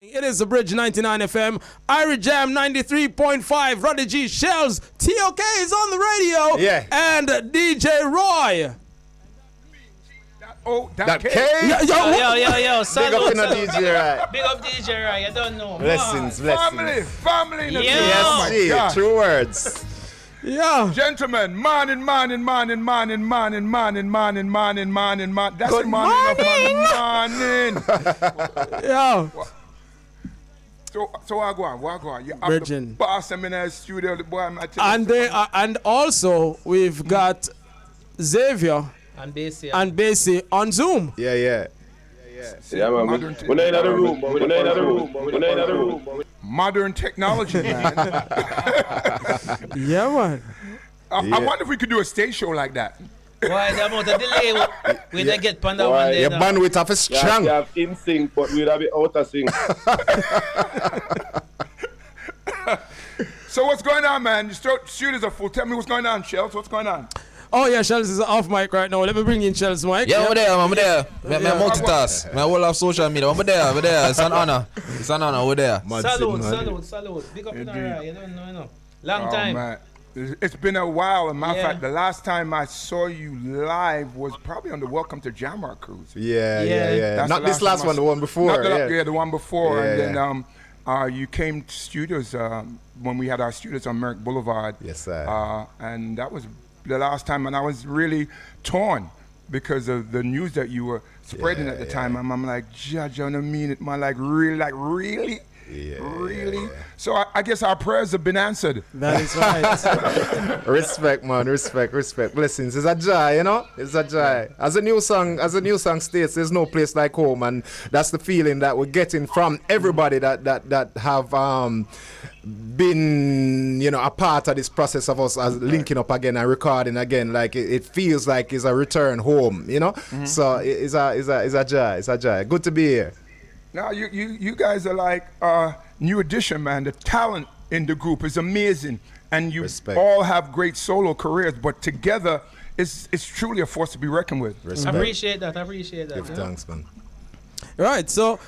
It is the Bridge 99 FM, Irish Jam 93.5, Roddy G Shells, T.O.K is on the radio, and DJ Roy. That K? Yo, Big up in the DJ, right? Big up DJ, right? You don't know. Blessings. Family in the Yes, true words. Yeah. Gentlemen, man. That's the morning of morning. Yeah. So I go on. You have Virgin. the boss in the studio, the boy. And also we've got Xavier And Basie. and Basie on Zoom. Yeah, Modern man. We're in another room. Modern technology, man. Yeah, man. I wonder if we could do a stage show like that. Why the amount of delay we don't get panda one day. Your bandwidth have a strong. You have in sync, but we'll have it out of sync. So what's going on, man? The studios are full. Tell me what's going on, Shells. What's going on? Oh yeah, Shells is off mic right now. Let me bring in Shells mic. Yeah, I'm there. I'm multitask. I will have social media. I'm there. It's an honor. We're there. Salute. Big up in our you don't know. Long time. Man. It's been a while. As a matter of fact, the last time I saw you live was probably on the Welcome to Jamrock cruise. Yeah. That's Not this last one, the one before. The one before. Yeah, and then you came to studios when we had our studios on Merrick Boulevard. Yes, sir. And that was the last time, and I was really torn because of the news that you were spreading at the time. And I'm like, Judge, I don't mean it, man. Really? Really? So I guess our prayers have been answered. That is right. Respect, man. Respect. Blessings. It's a joy, you know. It's a joy. As a new song states, there's no place like home, and that's the feeling that we're getting from everybody that have been, a part of this process of us as linking up again and recording again. Like it feels like it's a return home, Mm-hmm. So it's a joy. It's a joy. Good to be here. Now you guys are like new addition, man. The talent in the group is amazing, and you all have great solo careers. But together, it's truly a force to be reckoned with. I appreciate that. Give thanks, man. Right, so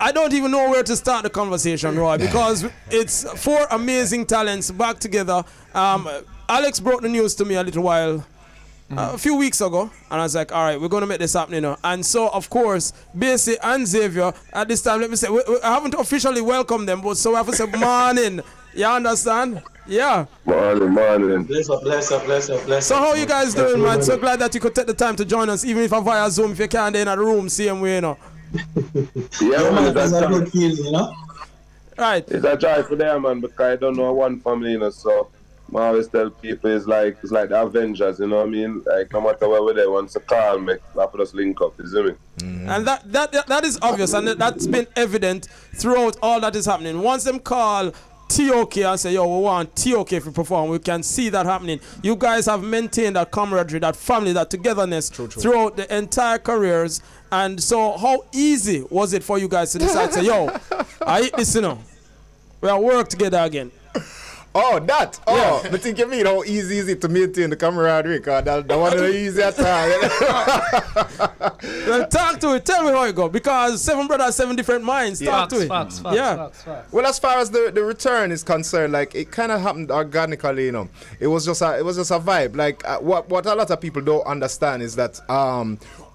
I don't even know where to start the conversation, Roy, because it's four amazing talents back together. Alex brought the news to me a little while. A few weeks ago, and I was like, all right, we're going to make this happen, And so, of course, Basie and Xavier, at this time, let me say, I haven't officially welcomed them, but so I have to say, morning. You understand? Yeah. Morning. Bless up. So how you guys doing, man? So glad that you could take the time to join us, even if I'm via Zoom, if you can't, in the room, same way, Yeah, man, that's a good feeling, Right. It's a joy for them, man, because I don't know one family, so I always tell people it's like the Avengers, you know what I mean? Like no matter where we're there, once to call me, I put us link up, you see me? Mm-hmm. And that is obvious, and that's been evident throughout all that is happening. Once them call T.O.K and say, yo, we want T.O.K to perform, we can see that happening. You guys have maintained that camaraderie, that family, that togetherness throughout the entire careers. And so how easy was it for you guys to decide to say, yo, I hit this, we'll work together again? Oh, that. Oh, I think you mean how easy is it to maintain the camaraderie? Because that one of the easiest time. Well, talk to it. Tell me how it go. Because 7 brothers, 7 different minds. Talk to it. Facts. Well, as far as the return is concerned, like it kind of happened organically. It was just a vibe. Like what a lot of people don't understand is that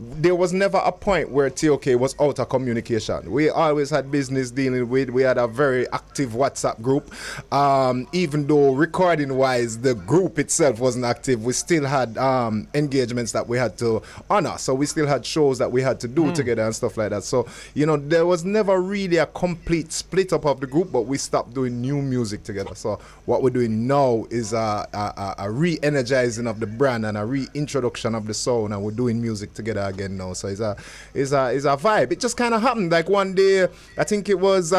there was never a point where T.O.K was out of communication. We always had business dealing with. We had a very active WhatsApp group. Even though recording-wise the group itself wasn't active, we still had engagements that we had to honor. So we still had shows that we had to do together and stuff like that. So, there was never really a complete split up of the group, but we stopped doing new music together. So what we're doing now is a re-energizing of the brand and a reintroduction of the sound, and we're doing music together again now. So it's a vibe. It just kind of happened. Like one day, I think it was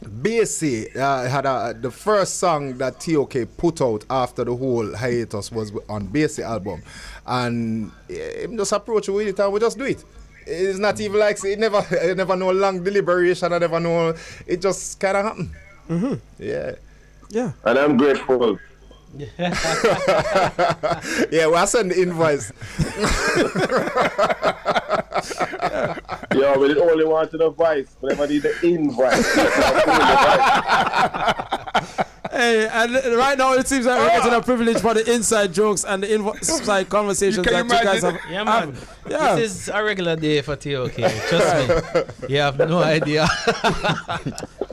Basie had the first song that T.O.K put out after the whole hiatus was on Basie album, and him just approach with it and we just do it. It's not even like it never no long deliberation. I never know. It just kind of happened. Mm-hmm. Yeah. And I'm grateful. Yeah, well, I send the invoice. Yo, we didn't only want the voice, but I need the invite. Hey, and right now it seems like we're getting a privilege for the inside jokes and the inside conversations Can that you guys imagine? have. Yeah, man. Yeah. This is a regular day for T.O.K. Trust me. You have no idea.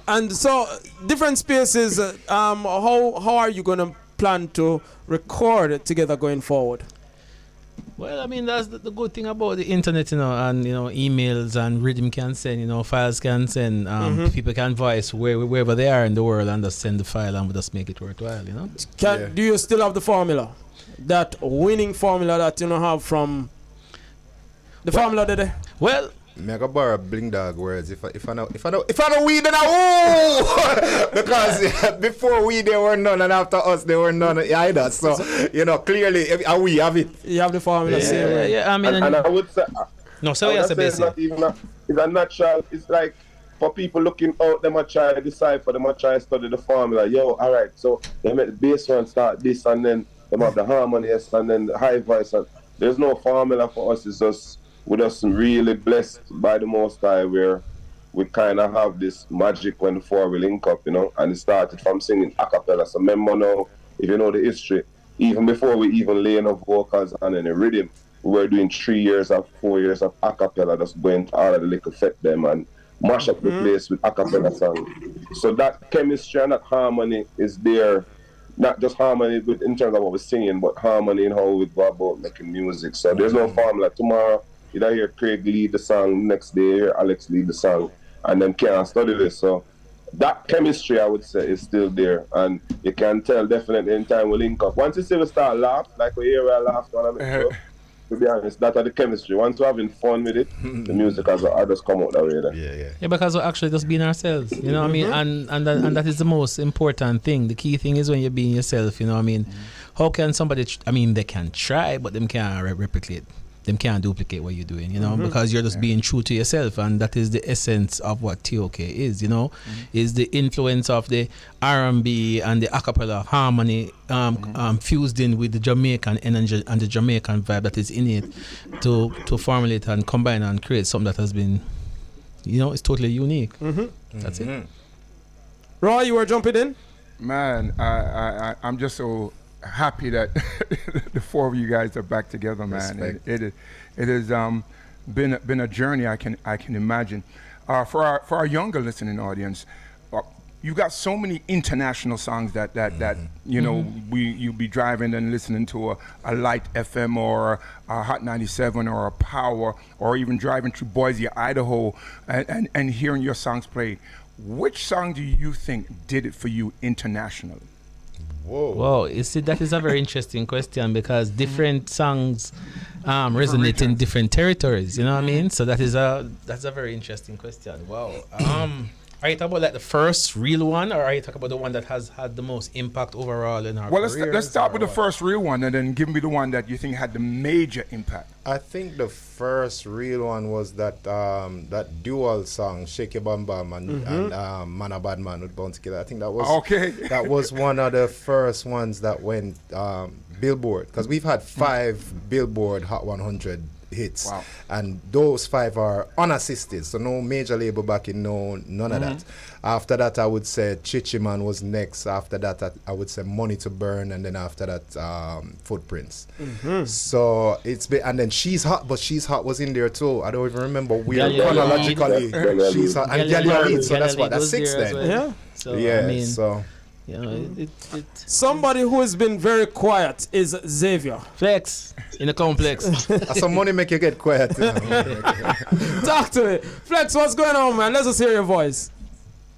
And so, different spaces. How are you going to plan to record together going forward? Well, I mean, that's the good thing about the internet, and, emails and rhythm can send, files can send, people can voice wherever they are in the world and just send the file and we just make it worthwhile, Do you still have the formula? That winning formula that have from the formula today? Well, Me I go borrow Bling Dog words. If I know weed, then I because before we there were none and after us there were none either. So clearly we have it. You have the formula. yeah. I mean, and I would say, no. So yes, it's not even it's a natural. It's like for people looking out, they might try to decipher, they might try to study the formula. Yo, all right. So they make the bass one start this, and then they have the harmony, and then the high voice. And there's no formula for us. It's just we're just really blessed by the Most High, where we kind of have this magic when the four will link up, and it started from singing a cappella. So remember now, if you know the history, even before we even lay enough vocals and any rhythm, we were doing 3 years or 4 years of a cappella, just going to all of the little fet them and mash up the place with a cappella song. So that chemistry and that harmony is there, not just harmony in terms of what we're singing, but harmony in how we go about making music. So there's no formula. Tomorrow, you don't hear Craig lead the song, next day you hear Alex lead the song, and then can't study this. So that chemistry, I would say, is still there, and you can tell definitely in time we link up. Once you see we start laugh, like we hear we laugh on a show, to be honest, that's the chemistry. Once we're having fun with it, the music has just come out that way. Yeah, because we're actually just being ourselves, what I mean? And that is the most important thing. The key thing is when you're being yourself, what I mean? How can somebody, they can try, but them can't replicate. Them can't duplicate what you're doing, because you're just being true to yourself, and that is the essence of what T.O.K is, is the influence of the R&B and the acapella harmony fused in with the Jamaican energy and the Jamaican vibe that is in it to formulate and combine and create something that has been, it's totally unique. That's it. Roy, you were jumping in? Man, I'm just so happy that the four of you guys are back together, man. It has been a journey. I can imagine. For our younger listening audience, you got so many international songs that you'll be driving and listening to a Light FM or a Hot 97 or a Power, or even driving through Boise, Idaho, and hearing your songs played. Which song do you think did it for you internationally? Whoa, you see, that is a very interesting question, because different songs resonate in different territories, you know what I mean? So that's a very interesting question. Wow. Are you talking about like the first real one, or are you talking about the one that has had the most impact overall in our careers? Let's start with the first real one, and then give me the one that you think had the major impact. I think the first real one was that dual song, Shake Your Bam Bam and Man a Bad Man with Bounce Killer. I think that was that was one of the first ones that went Billboard, because we've had 5 Billboard Hot 100 hits, and those 5 are unassisted, so no major label backing, none of that. After that, I would say Chichi Man was next. After that, I would say Money to Burn, and then after that, Footprints. So it's been, and then She's Hot, but She's Hot was in there too. I don't even remember where chronologically She's Hot and Galia Lead. So that's 6 then. Well. So, so. Somebody who has been very quiet is Xavier. Flex in the complex. Some money make you get quiet. Talk to me. Flex, what's going on, man? Let's just hear your voice.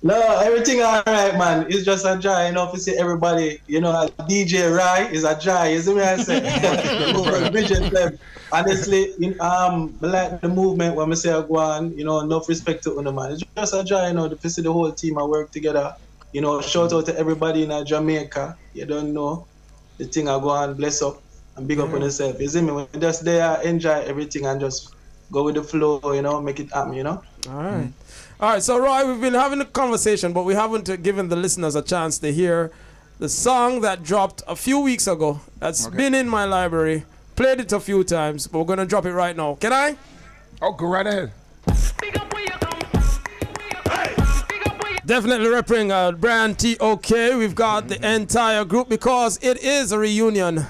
No, everything all right, man. It's just a joy, to see everybody, DJ Rai is a joy. You see what I say? Honestly, I like the movement when I say I go on, enough respect to Uno, man. It's just a joy, to see the whole team I work together. Shout out to everybody in Jamaica. You don't know the thing I go on, bless up and big up on yourself. You see me? When you're just there, enjoy everything and just go with the flow, make it happen, All right. All right, so Roy, we've been having a conversation, but we haven't given the listeners a chance to hear the song that dropped a few weeks ago. That's been in my library. Played it a few times, but we're going to drop it right now. Can I? Oh, go right ahead. Definitely repping brand T.O.K. We've got the entire group because it is a reunion.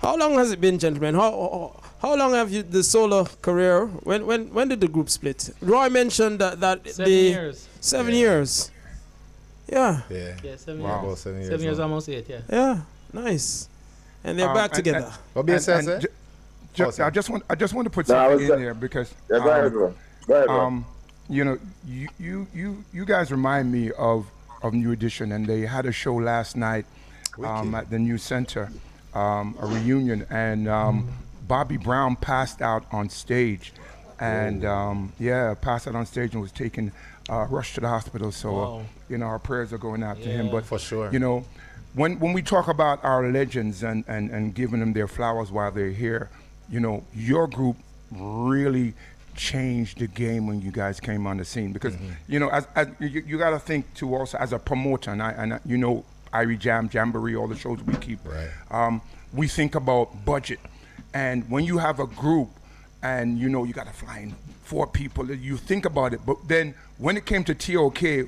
How long has it been, gentlemen? How long have you the solo career? When did the group split? Roy mentioned that 7 years. 7 years. Yeah. Yeah. Yeah, 7 Wow. years. About 7 years. 7 years, now. almost 8, yeah. Yeah. Nice. And they're back together. What be says, eh? I just want to put No, I something was- in there because Yeah, go ahead, bro. Go ahead, bro. you know, you guys remind me of New Edition, and they had a show last night at the New Center, a reunion, and Bobby Brown passed out on stage, and passed out on stage and was taken rushed to the hospital. So Wow. you know, our prayers are going out to him. Yeah. But For sure. you know, when we talk about our legends and giving them their flowers while they're here, you know, your group really changed the game when you guys came on the scene, because you know, as you got to think too also as a promoter, and you know, Irie Jam, Jamboree, all the shows we keep, Right. we think about budget, and when you have a group and you know you got to fly in 4 people, you think about it. But then when it came to T.O.K,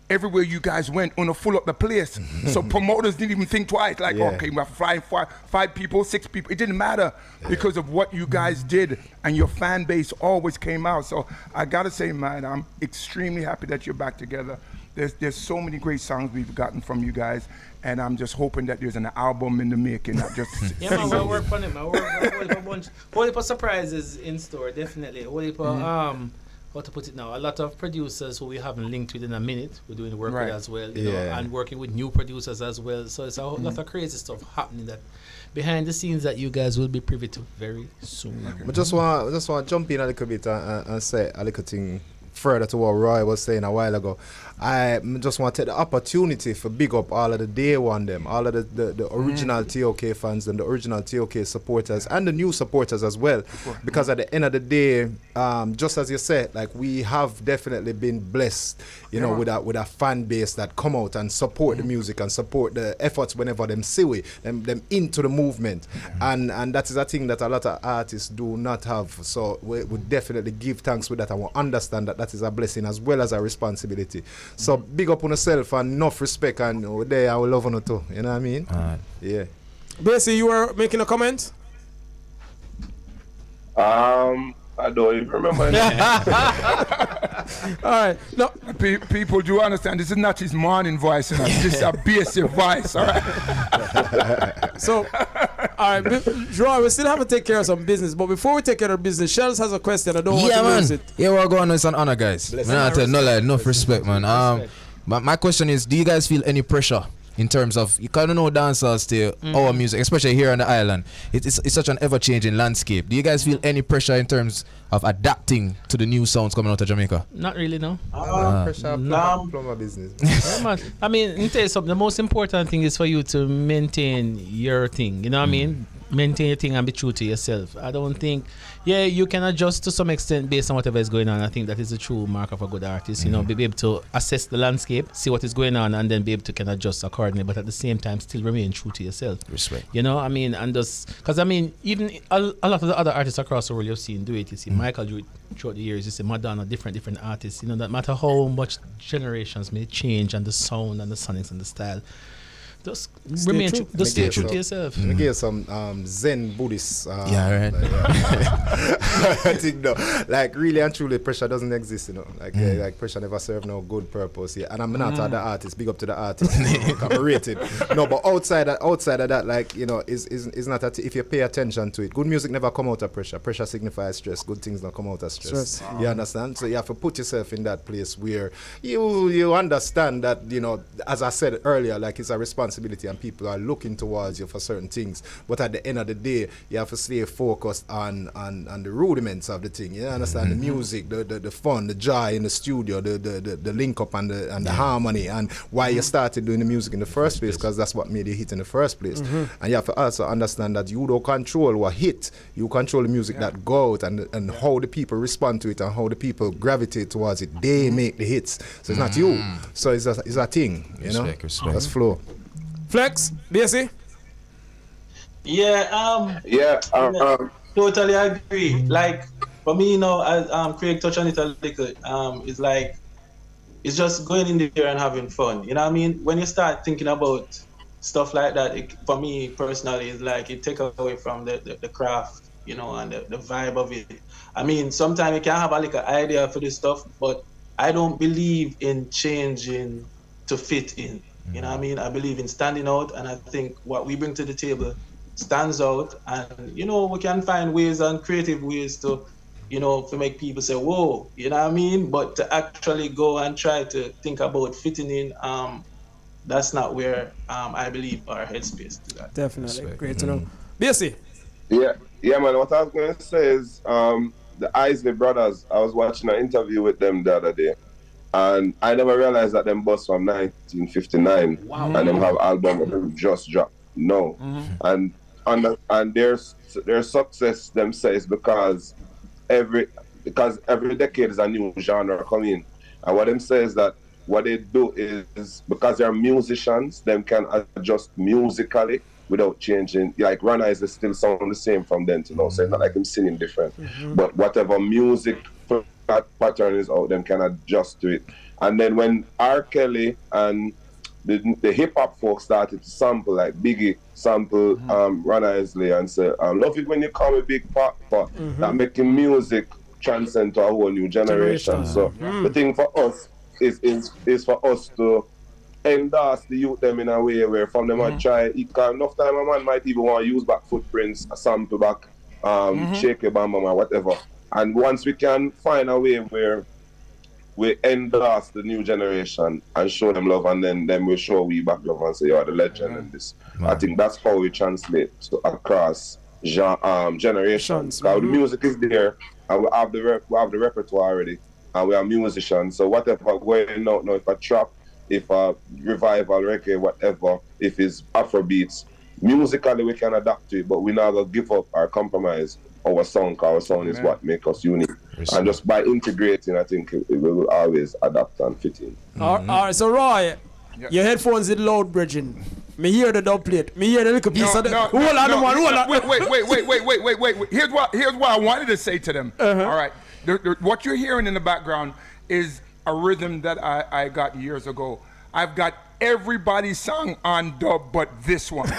everywhere you guys went, on to full up the place. So promoters didn't even think twice. Like, Yeah. okay, we're flying 5 people, 6 people. It didn't matter because of what you guys did, and your fan base always came out. So I gotta say, man, I'm extremely happy that you're back together. There's so many great songs we've gotten from you guys, and I'm just hoping that there's an album in the making, not just Yeah, man, we'll work on it, man. Whole heap of surprises in store, definitely. Whole heap of, how to put it now, a lot of producers who we haven't linked with in a minute, we're doing work Right. with as well, you know, Yeah. and working with new producers as well. So it's a whole lot of crazy stuff happening that behind the scenes that you guys will be privy to very soon. I just want to jump in a little bit and say a little thing further to what Roy was saying a while ago. I just want to take the opportunity for big up all of the day one them, all of the original T.O.K fans and the original T.O.K supporters and the new supporters as well. Because at the end of the day, just as you said, like we have definitely been blessed, you know, with a fan base that come out and support the music and support the efforts whenever them see we, them into the movement. And that is a thing that a lot of artists do not have. So we definitely give thanks with that, and we understand that is a blessing as well as a responsibility. So big up on yourself and enough respect, and we're there and we love on you too. You know what I mean? Yeah. Basically, you were making a comment? I don't even remember. All right. No, people do understand this is not his morning voice, you know, it's just a basic voice, all right? so, all right, Joao, we still have to take care of some business. But before we take care of business, Shells has a question. I don't want to lose it. Yeah, we're going on. It's an honor, guys. Enough respect, man. But my question is, do you guys feel any pressure in terms of, you kind of know dancehall still, our music, especially here on the island, it's such an ever-changing landscape. Do you guys feel any pressure in terms of adapting to the new sounds coming out of Jamaica? Not really, no. Pressure, plumber business. Yeah, man. I mean, let me tell you something. The most important thing is for you to maintain your thing. You know what I mean? Maintain your thing and be true to yourself. I don't think, you can adjust to some extent based on whatever is going on. I think that is the true mark of a good artist. You know, be able to assess the landscape, see what is going on, and then be able to kind of adjust accordingly. But at the same time, still remain true to yourself. Respect. You know, I mean, and just because I mean, even a lot of the other artists across the world you've seen do it. You see, Michael do it throughout the years. You see, Madonna, different artists. You know, that matter how much generations may change and the sound and the sonics and the style. Just remain true. Just stay true to yourself. Let me give you some Zen Buddhist. Yeah, right. I think no, like really and truly, pressure doesn't exist. You know, like pressure never serve no good purpose. Yeah, and I'm not the artist. Big up to the artist. I'm rated. No, but outside of that, like you know, is not if you pay attention to it. Good music never come out of pressure. Pressure signifies stress. Good things don't come out of stress. You understand? So you have to put yourself in that place where you understand that, you know, as I said earlier, like it's a responsibility and people are looking towards you for certain things. But at the end of the day, you have to stay focused on the rudiments of the thing. You understand? The music, the fun, the joy in the studio, the link up and the harmony, and why you started doing the music in the first place, because that's what made you hit in the first place. And you have to also understand that you don't control what hit. You control the music that go out and how the people respond to it and how the people gravitate towards it. They make the hits. So it's not you. So it's a thing, you know? Respect. That's flow. Flex, BSC? Yeah, Yeah. totally agree. Like, for me, as Craig touched on it a little, it's like it's just going in there and having fun. You know what I mean? When you start thinking about stuff like that, for me personally, it's like it takes away from the craft, and the vibe of it. I mean, sometimes you can have an idea for this stuff, but I don't believe in changing to fit in. You know what I mean? I believe in standing out, and I think what we bring to the table stands out, and we can find ways and creative ways to to make people say, whoa, you know what I mean? But to actually go and try to think about fitting in, that's not where I believe our headspace is at. Definitely. Great to know. BSC. Yeah, man. What I was going to say is the Isley Brothers, I was watching an interview with them the other day, and I never realized that them bust from 1959. Wow. And them have album that them just dropped. No. Mm-hmm. And their success, them say, is because every decade is a new genre coming. And what them say is that what they do is because they're musicians, them can adjust musically without changing. Like Rana is still sound the same from then to now, so it's not like them singing different. Mm-hmm. But whatever music pattern is out, them can adjust to it. And then when R. Kelly and the hip hop folks started to sample, like Biggie sample Rana Isley and say, love it when you call me Big Papa, that making music transcend to a whole new generation. So the thing for us is for us to endorse the youth them in a way where from them I try it can enough time a man might even want to use back footprints, a sample back, shake a bam bam or whatever. And once we can find a way where we endorse the new generation and show them love, and then we show we back love and say you're the legend in this. I think that's how we translate across generations. Because the music is there and we have the repertoire already, and we are musicians. So whatever going out now, if a trap, if a revival, reggae, whatever, if it's Afrobeats, musically we can adapt to it, but we never give up or compromise our song, because our song is what makes us unique. And just by integrating, I think we will always adapt and fit in. All right, so Roy, your headphones is loud, bridging. Me hear the dub plate. Me hear the little piece of the... Hold on. Wait. Here's what I wanted to say to them. All right. What you're hearing in the background is a rhythm that I got years ago. I've got everybody's song on dub but this one.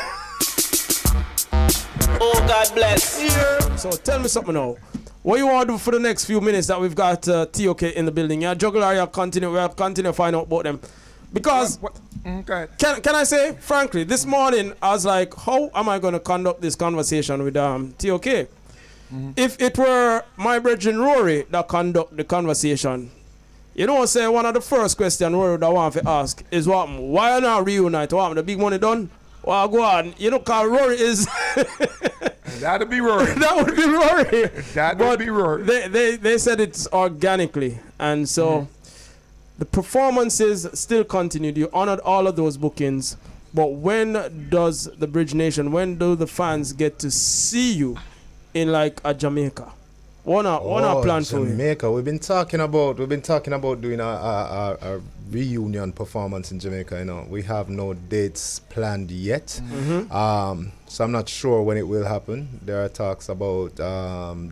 Oh, God bless. Yeah. So tell me something now. What you want to do for the next few minutes that we've got T.O.K in the building? Yeah, juggle or we'll continue to find out about them. Because, can I say, frankly, this morning I was like, how am I going to conduct this conversation with T.O.K? If it were my brethren Rory that conduct the conversation, say one of the first questions Rory would want to ask is why not reunite? What the big money done? Well, go on. Cause Rory is... That'd be Rory. That would be Rory. That would be Rory. They said it's organically. And so the performances still continued. You honored all of those bookings. But when does the Bridge Nation, when do the fans get to see you in like a Jamaica? What plan for you? Jamaica. We've been talking about doing a reunion performance in Jamaica. We have no dates planned yet. So I'm not sure when it will happen. There are talks about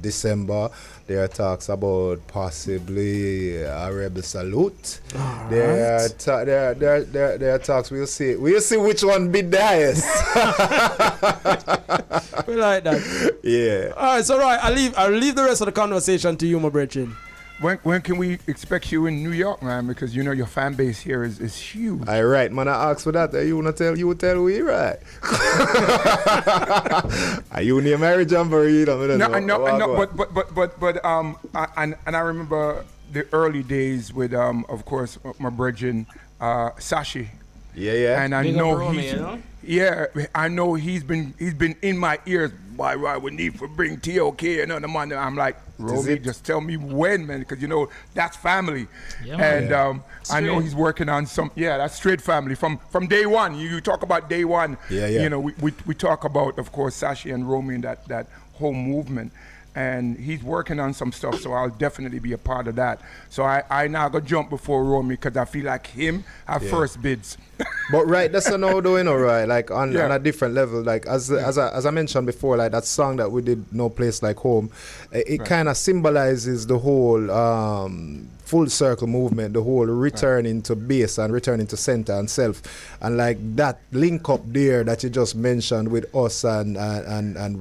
December. There are talks about possibly a Rebel Salute. There are talks. We'll see which one beat the highest. We like that. Yeah. All right, so I'll leave the rest of the conversation to you, my brethren. When can we expect you in New York, man? Because your fan base here is huge. All right, man. I asked for that. You wanna tell we right? Are you near marriage, Jamboree? No. But I remember the early days with of course my brethren Sashi. Yeah. And I know he's been in my ears. Why would need for bring T.O.K another man? I'm like, Roby, just tell me when, man, because that's family. Yeah, I know he's working on some. Yeah, that's straight family from day one. You talk about day one. Yeah. We talk about, of course, Sashi and Romy and that whole movement. and he's working on some stuff, so I'll definitely be a part of that. So I now go jump before Romy because I feel like him have first bids. But right, that's now doing alright, like on a different level. Like as I mentioned before, like that song that we did, No Place Like Home, it kind of symbolizes the whole full circle movement, the whole returning to base and returning to center and self, and like that link up there that you just mentioned with us and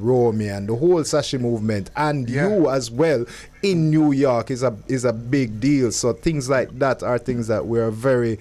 Romy and the whole Sashi movement and you as well in New York is a big deal. So things like that are things that we're very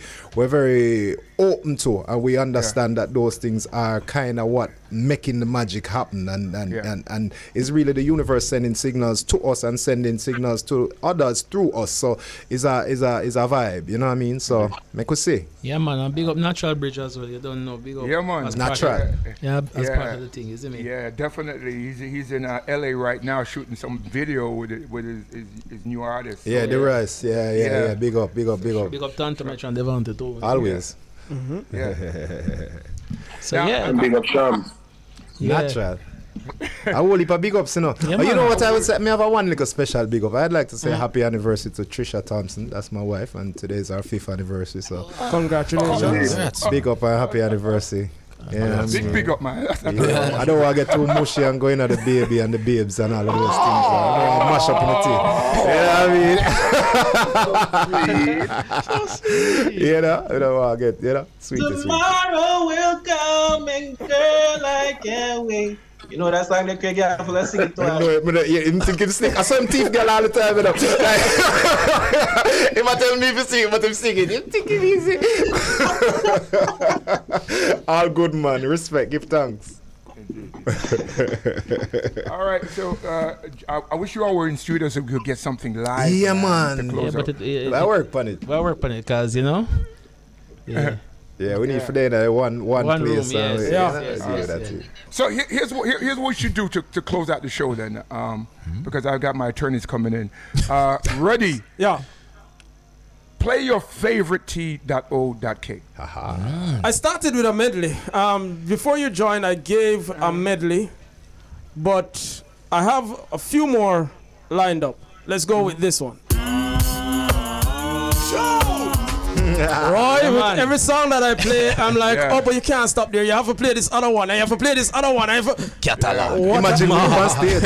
open to, and we understand that those things are kind of what making the magic happen, and it's really the universe sending signals to us and sending signals to others through us. So is a vibe, you know what I mean? So make us see. Yeah, man, and big up Natural Bridge as well. You don't know, big up. Yeah, man. As Natural. As part of the thing, isn't it? Yeah, definitely. He's in LA right now shooting some video with his new artist. Yeah, the rest. Yeah. Big up. Big up Tantamech and Devante too. Always. So And big up Shams. Natural. I will heap of big ups, you know. Yeah, You know man. what I would say? Me have a one little special big up. I'd like to say happy anniversary to Trisha Thompson. That's my wife, and today is our 5th anniversary. So Congratulations. big up and happy anniversary. Yeah, Big up, man. I don't want to get too mushy and going at the baby and the babes and all of those things. I don't want to mash up in the tea. You know what I mean? You know, I don't want to get, sweet. Tomorrow will come and girl, I can't wait. You know that song that Craig got for us sing it to I know it, I'm thinking sneak. I saw him teeth girl all the time, you know. Like, if I tell me if you sing it, but I'm singing, you take it easy. All good, man. Respect, give thanks. All right, so I wish you all were in studio so we could get something live. Yeah, man. to close but up. I work on it. Well, work on it, cause you know. Yeah. Yeah, we need for that one place. Room, yes. That's it. So here's what we should do to close out the show then, because I've got my attorneys coming in. Ready? Yeah. Play your favorite T.O.K. I started with a medley. Before you joined, I gave a medley, but I have a few more lined up. Let's go with this one. Roy, with every song that I play, I'm like, oh, but you can't stop there. You have to play this other one. And you have to play this other one. Catalog. Imagine me on stage.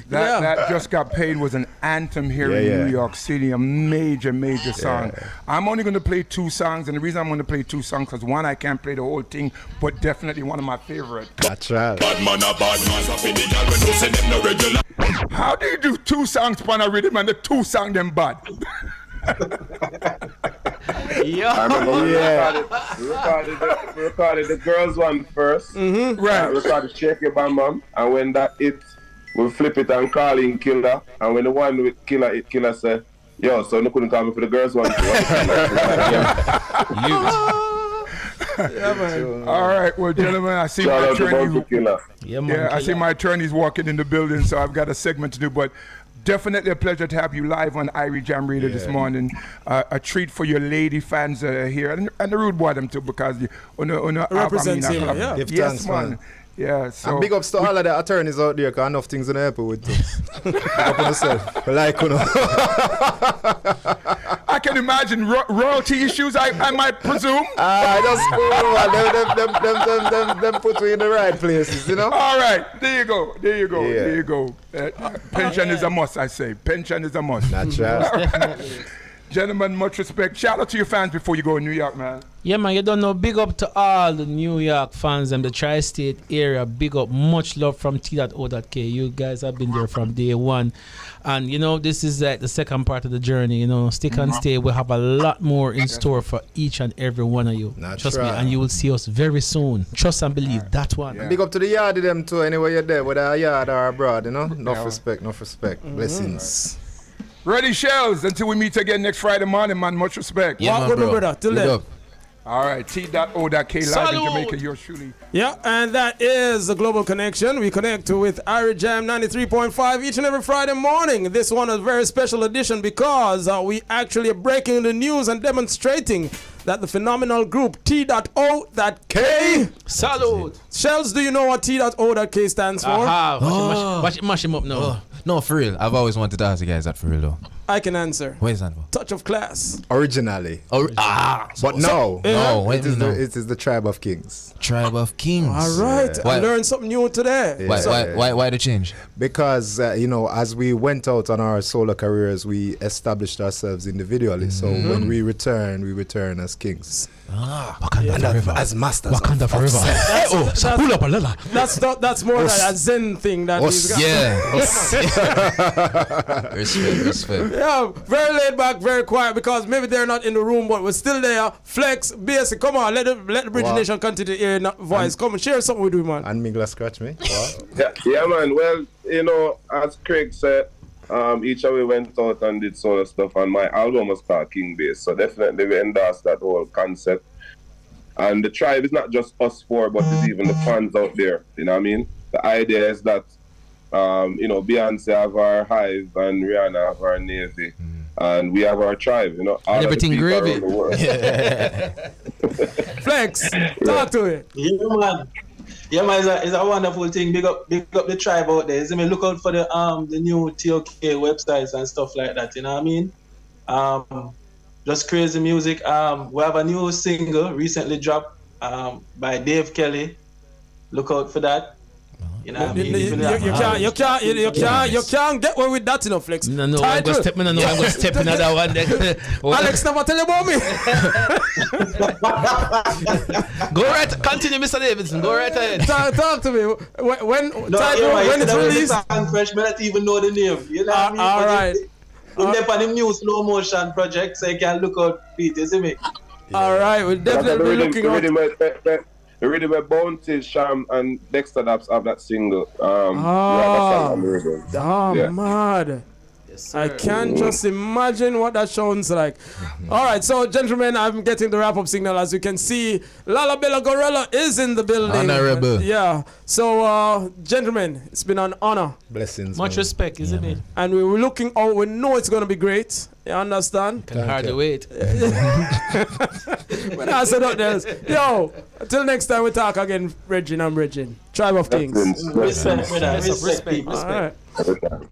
That Just Got Paid was an anthem here in New York City, a major song. I'm only going to play 2 songs, and the reason I'm going to play 2 songs because one, I can't play the whole thing, but definitely one of my favorite. That's right. How do you do 2 songs on a rhythm and the 2 songs them bad? I remember we recorded the girls one first. Right. Recorded Shake Your Bam Bam, and when that hit, we flip it and call in Killer. And when the one with Killer hit, Killer said, yo, so you couldn't call me for the girls one. All right, well, gentlemen, I see my attorney. I see my attorneys walking in the building, so I've got a segment to do, but definitely a pleasure to have you live on Irie Jam Radio this morning. A treat for your lady fans here, and the Rude Boy them too, because represents him, yeah. Give yes, thanks, man. Yeah, so and big ups to all of the attorneys out there, because enough things in the airport with too. Big up on yourself. Like, you know. I can imagine royalty issues, I might presume. That's cool, man. Them put you in the right places, you know. All right, there you go. Pension is a must, I say. Pension is a must. Natural. Gentlemen, much respect. Shout out to your fans before you go in New York, man. Yeah, man, you don't know. Big up to all the New York fans and the tri-state area. Big up. Much love from T.O.K. You guys have been there from day one. And, you know, this is like the second part of the journey. You know, stick and stay. We have a lot more in store for each and every one of you. Trust me. And you will see us very soon. Trust and believe. That one. Yeah. Big up to the yard of them too. Anyway you're there, whether a yard or abroad, you know. Enough respect. Blessings. Ready, Shells. Until we meet again next Friday morning, man. Much respect. Yeah, man, bro. Brother. Till then. All right, T.O.K live in Jamaica, yours truly. Yeah, and that is the Global Connection. We connect with Irie Jam 93.5 each and every Friday morning. This one is a very special edition because we actually are breaking the news and demonstrating that the phenomenal group T.O.K. Salute. Shells, do you know what T.O.K. stands for? Aha. Mash him up now. No, for real. I've always wanted to ask you guys that for real though. I can answer. What is that for? Touch of class. Originally. But no. No, It is the Tribe of Kings. Tribe of Kings. All right. Why- I learned something new today. Why the change? Because as we went out on our solo careers, we established ourselves individually. So when we return as kings. Wakanda forever. As masters. Wakanda forever. That's more like a Zen thing that he's got. Yeah. Respect. Yeah, very laid back, very quiet because maybe they're not in the room, but we're still there. Flex, basic, come on, let the Bridge Nation continue to hear your voice. Come and share something with you, man. And Mingla scratch me. Yeah, man. Well, as Craig said, each of we went out and did solo stuff, and my album was called King Base, so definitely we endorsed that whole concept. And the tribe is not just us four, but it's even the fans out there. You know what I mean? The idea is that, Beyonce have our Hive and Rihanna have our Navy, and we have our tribe. All and everything gravy. Flex, talk to it. Yeah, man, it's a wonderful thing. Big up the tribe out there. Look out for the new T.O.K websites and stuff like that. You know what I mean? Just crazy music. We have a new single recently dropped by Dave Kelly. Look out for that. You know what I mean? You can't get away with that, Flex. No, I'm going to step in another one. Alex never tell you about me. Go right, continue, Mr. Davidson. Go right ahead. Talk to me. When it's released, fresh, may not even know the name. You know what I mean? All right. They're on the new slow motion project, so you can look out for it, isn't it? All right, we're definitely looking out. The rhythm where Bounty, Sham, and Dexter Daps have that single. Mad. Yes, I can't just imagine what that sounds like. All right, so gentlemen, I'm getting the wrap-up signal. As you can see, Lala Bella Gorilla is in the building. Honorable. Yeah. So, gentlemen, it's been an honor. Blessings. Much respect, isn't it? And we were looking out. We know it's going to be great. You understand? Can hardly wait. When I said out there, yo, until next time we talk again, Regin, I'm Regin. Tribe of Kings. Respect. All right.